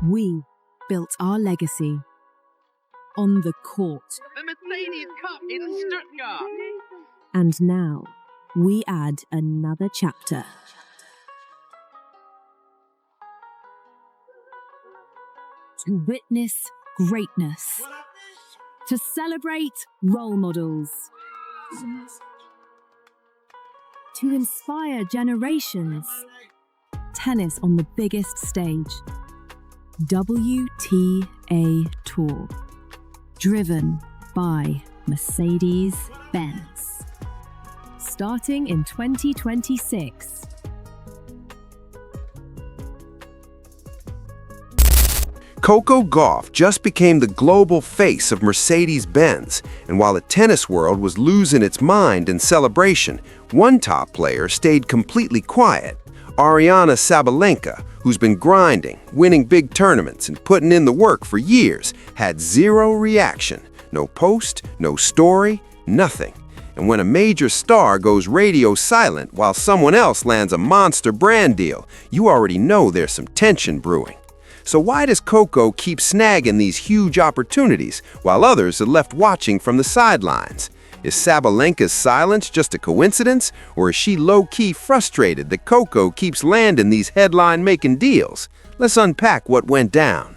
We built our legacy on the court. The Mercedes Cup in Stuttgart. And now, we add another chapter. To witness greatness. To celebrate role models. To inspire generations. Tennis on the biggest stage. WTA Tour. Driven by Mercedes-Benz. Starting in 2026. Coco Gauff just became the global face of Mercedes-Benz, and while the tennis world was losing its mind in celebration, one top player stayed completely quiet. Aryna Sabalenka, who's been grinding, winning big tournaments, and putting in the work for years, had zero reaction. No post, no story, nothing. And when a major star goes radio silent while someone else lands a monster brand deal, you already know there's some tension brewing. So why does Coco keep snagging these huge opportunities while others are left watching from the sidelines? Is Sabalenka's silence just a coincidence, or is she low-key frustrated that Coco keeps landing these headline-making deals? Let's unpack what went down.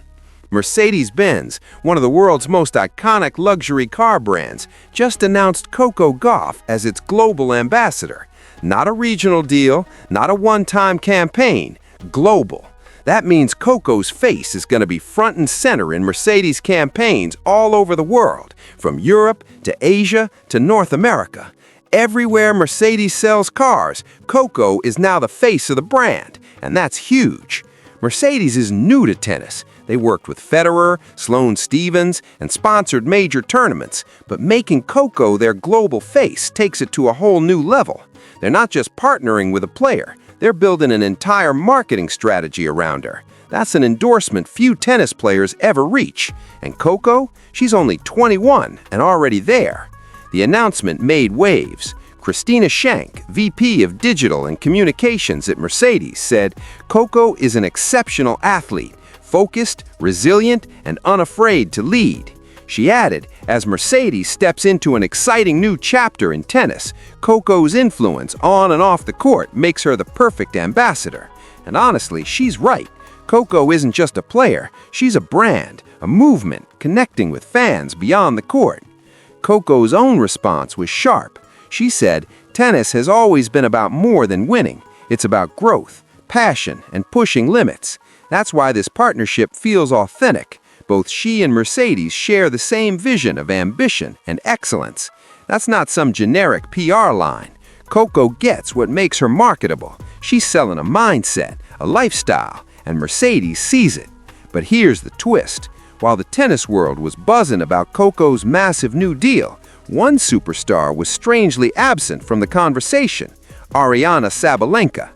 Mercedes-Benz, one of the world's most iconic luxury car brands, just announced Coco Gauff as its global ambassador. Not a regional deal, not a one-time campaign, global. That means Coco's face is going to be front and center in Mercedes campaigns all over the world, from Europe to Asia to North America. Everywhere Mercedes sells cars, Coco is now the face of the brand, and that's huge. Mercedes is new to tennis. They worked with Federer, Sloane Stephens, and sponsored major tournaments, but making Coco their global face takes it to a whole new level. They're not just partnering with a player. They're building an entire marketing strategy around her. That's an endorsement few tennis players ever reach. And Coco, she's only 21 and already there. The announcement made waves. Christina Schenk, VP of Digital and Communications at Mercedes, said, "Coco is an exceptional athlete, focused, resilient, and unafraid to lead." She added, as Mercedes steps into an exciting new chapter in tennis, Coco's influence on and off the court makes her the perfect ambassador. And honestly, she's right. Coco isn't just a player, she's a brand, a movement, connecting with fans beyond the court. Coco's own response was sharp. She said, "Tennis has always been about more than winning. It's about growth, passion, and pushing limits. That's why this partnership feels authentic. Both she and Mercedes share the same vision of ambition and excellence. That's not some generic PR line. Coco gets what makes her marketable. She's selling a mindset, a lifestyle, and Mercedes sees it. But here's the twist. While the tennis world was buzzing about Coco's massive new deal, one superstar was strangely absent from the conversation: Aryna Sabalenka.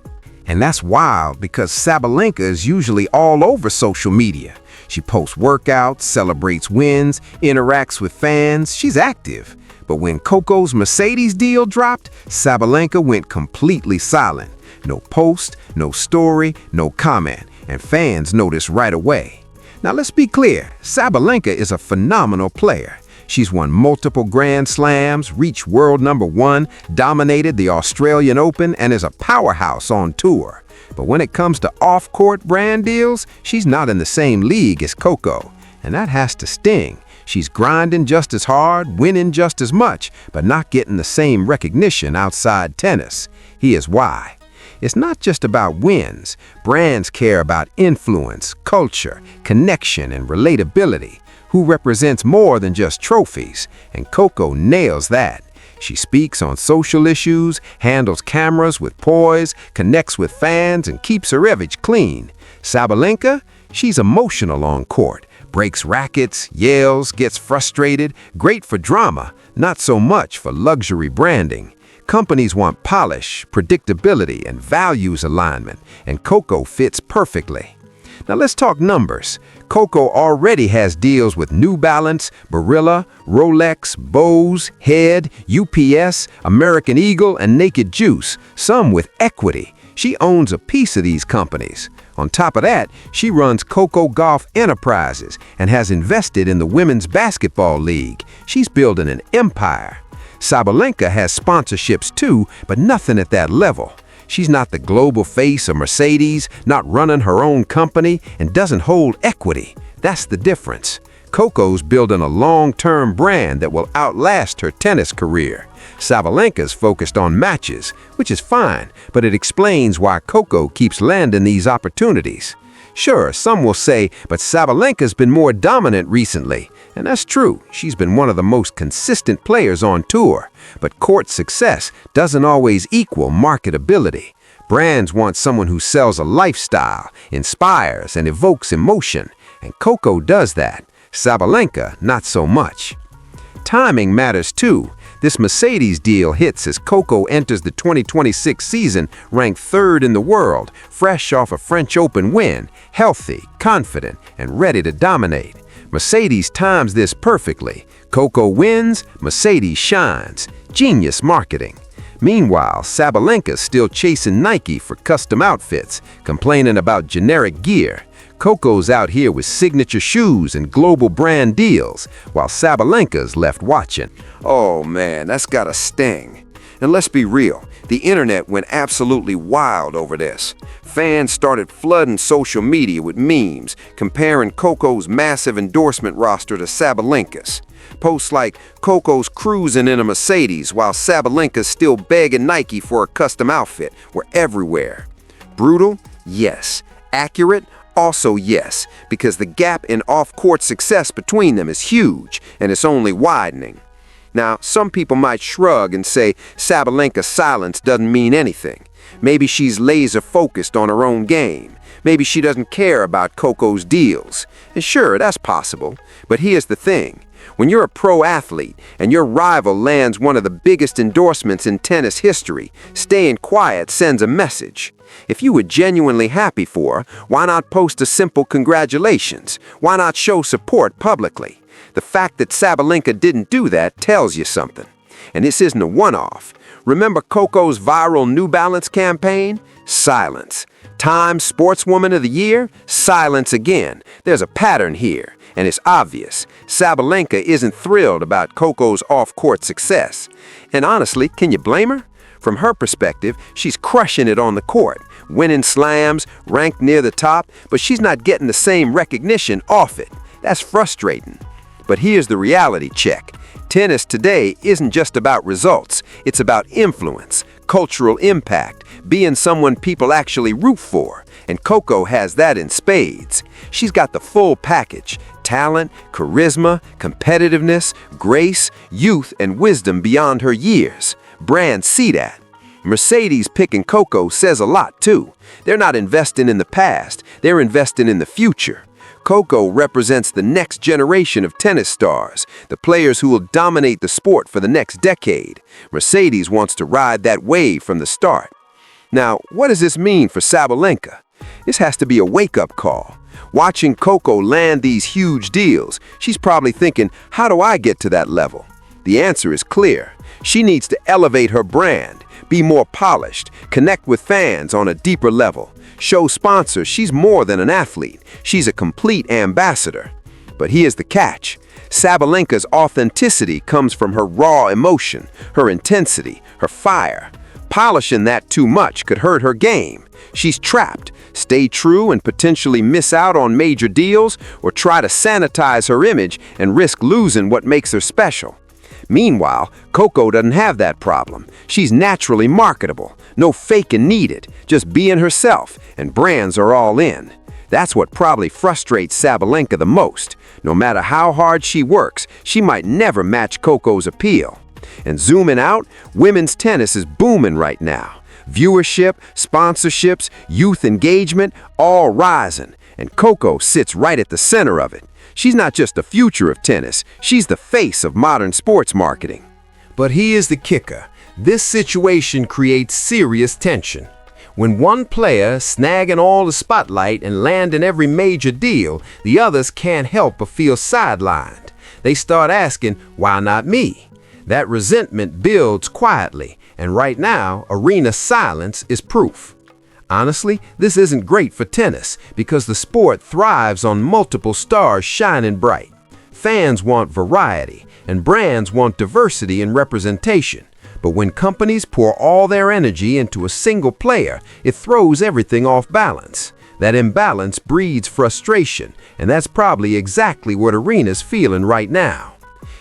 And that's wild because Sabalenka is usually all over social media. She posts workouts, celebrates wins, interacts with fans. She's active. But when Coco's Mercedes deal dropped, Sabalenka went completely silent. No post, no story, no comment, and fans noticed right away. Now let's be clear, Sabalenka is a phenomenal player. She's won multiple Grand Slams, reached world #1, dominated the Australian Open, and is a powerhouse on tour. But when it comes to off-court brand deals, she's not in the same league as Coco. And that has to sting. She's grinding just as hard, winning just as much, but not getting the same recognition outside tennis. Here's why. It's not just about wins. Brands care about influence, culture, connection, and relatability. Who represents more than just trophies, and Coco nails that. She speaks on social issues, handles cameras with poise, connects with fans, and keeps her image clean. Sabalenka, she's emotional on court, breaks rackets, yells, gets frustrated, great for drama, not so much for luxury branding. Companies want polish, predictability, and values alignment, and Coco fits perfectly. Now let's talk numbers. Coco already has deals with New Balance, Barilla, Rolex, Bose, Head, UPS, American Eagle, and Naked Juice, some with equity. She owns a piece of these companies. On top of that, she runs Coco Gauff Enterprises and has invested in the Women's Basketball League. She's building an empire. Sabalenka has sponsorships too, but nothing at that level. She's not the global face of Mercedes, not running her own company, and doesn't hold equity. That's the difference. Coco's building a long-term brand that will outlast her tennis career. Sabalenka's focused on matches, which is fine, but it explains why Coco keeps landing these opportunities. Sure, some will say, but Sabalenka's been more dominant recently. And that's true, she's been one of the most consistent players on tour. But court success doesn't always equal marketability. Brands want someone who sells a lifestyle, inspires, and evokes emotion. And Coco does that. Sabalenka, not so much. Timing matters too. This Mercedes deal hits as Coco enters the 2026 season ranked 3rd in the world, fresh off a French Open win, healthy, confident, and ready to dominate. Mercedes times this perfectly. Coco wins, Mercedes shines. Genius marketing. Meanwhile, Sabalenka's still chasing Nike for custom outfits, complaining about generic gear. Coco's out here with signature shoes and global brand deals, while Sabalenka's left watching. Oh man, that's gotta sting. And let's be real, the internet went absolutely wild over this. Fans started flooding social media with memes, comparing Coco's massive endorsement roster to Sabalenka's. Posts like, Coco's cruising in a Mercedes while Sabalenka's still begging Nike for a custom outfit, were everywhere. Brutal? Yes. Accurate? Also yes, because the gap in off-court success between them is huge, and it's only widening. Now, some people might shrug and say Sabalenka's silence doesn't mean anything. Maybe she's laser-focused on her own game. Maybe she doesn't care about Coco's deals. And sure, that's possible. But here's the thing. When you're a pro athlete and your rival lands one of the biggest endorsements in tennis history, staying quiet sends a message. If you were genuinely happy for her, why not post a simple congratulations? Why not show support publicly? The fact that Sabalenka didn't do that tells you something. And this isn't a one-off. Remember Coco's viral New Balance campaign? Silence. Time Sportswoman of the Year? Silence again. There's a pattern here, and it's obvious. Sabalenka isn't thrilled about Coco's off-court success. And honestly, can you blame her? From her perspective, she's crushing it on the court, winning slams, ranked near the top, but she's not getting the same recognition off it. That's frustrating. But here's the reality check. Tennis today isn't just about results. It's about influence, cultural impact, being someone people actually root for. And Coco has that in spades. She's got the full package: talent, charisma, competitiveness, grace, youth, and wisdom beyond her years. Brands see that. Mercedes picking Coco says a lot too. They're not investing in the past, they're investing in the future. Coco represents the next generation of tennis stars, the players who will dominate the sport for the next decade. Mercedes wants to ride that wave from the start. Now, what does this mean for Sabalenka? This has to be a wake-up call. Watching Coco land these huge deals, she's probably thinking, how do I get to that level? The answer is clear. She needs to elevate her brand, be more polished, connect with fans on a deeper level, show sponsors she's more than an athlete, she's a complete ambassador. But here's the catch. Sabalenka's authenticity comes from her raw emotion, her intensity, her fire. Polishing that too much could hurt her game. She's trapped. Stay true and potentially miss out on major deals, or try to sanitize her image and risk losing what makes her special. Meanwhile, Coco doesn't have that problem. She's naturally marketable, no faking needed, just being herself, and brands are all in. That's what probably frustrates Sabalenka the most. No matter how hard she works, she might never match Coco's appeal. And zooming out, women's tennis is booming right now. Viewership, sponsorships, youth engagement, all rising, and Coco sits right at the center of it. She's not just the future of tennis, she's the face of modern sports marketing. But here's the kicker. This situation creates serious tension. When one player snagging all the spotlight and landing every major deal, the others can't help but feel sidelined. They start asking, why not me? That resentment builds quietly, and right now, Aryna's silence is proof. Honestly, this isn't great for tennis because the sport thrives on multiple stars shining bright. Fans want variety, and brands want diversity and representation. But when companies pour all their energy into a single player, it throws everything off balance. That imbalance breeds frustration, and that's probably exactly what Aryna's feeling right now.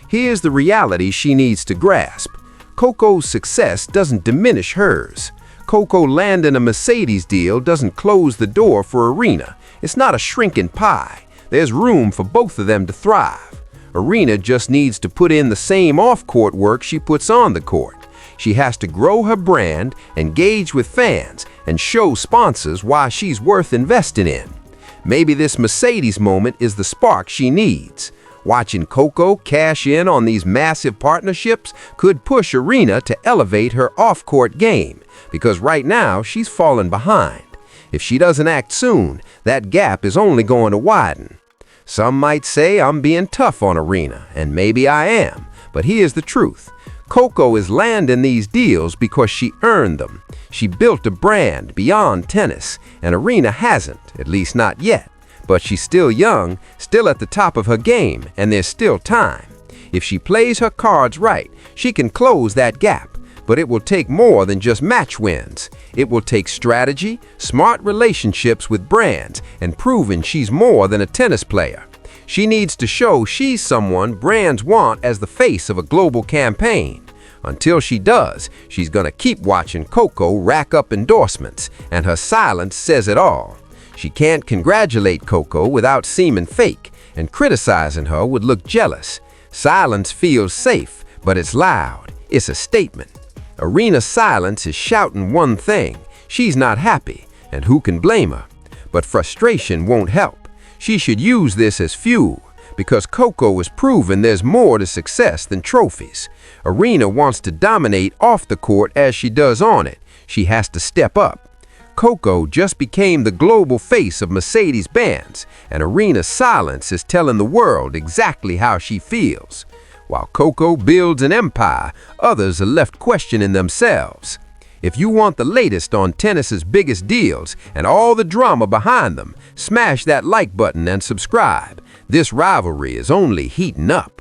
Here's the reality she needs to grasp. Coco's success doesn't diminish hers. Coco landing a Mercedes deal doesn't close the door for Aryna. It's not a shrinking pie. There's room for both of them to thrive. Aryna just needs to put in the same off-court work she puts on the court. She has to grow her brand, engage with fans, and show sponsors why she's worth investing in. Maybe this Mercedes moment is the spark she needs. Watching Coco cash in on these massive partnerships could push Aryna to elevate her off-court game, because right now she's falling behind. If she doesn't act soon, that gap is only going to widen. Some might say I'm being tough on Aryna, and maybe I am, but here's the truth. Coco is landing these deals because she earned them. She built a brand beyond tennis, and Aryna hasn't, at least not yet. But she's still young, still at the top of her game, and there's still time. If she plays her cards right, she can close that gap. But it will take more than just match wins. It will take strategy, smart relationships with brands, and proving she's more than a tennis player. She needs to show she's someone brands want as the face of a global campaign. Until she does, she's gonna keep watching Coco rack up endorsements, and her silence says it all. She can't congratulate Coco without seeming fake, and criticizing her would look jealous. Silence feels safe, but it's loud. It's a statement. Aryna's silence is shouting one thing. She's not happy, and who can blame her? But frustration won't help. She should use this as fuel, because Coco has proven there's more to success than trophies. Aryna wants to dominate off the court as she does on it. She has to step up. Coco just became the global face of Mercedes-Benz, and Aryna's silence is telling the world exactly how she feels. While Coco builds an empire, others are left questioning themselves. If you want the latest on tennis's biggest deals and all the drama behind them, smash that like button and subscribe. This rivalry is only heating up.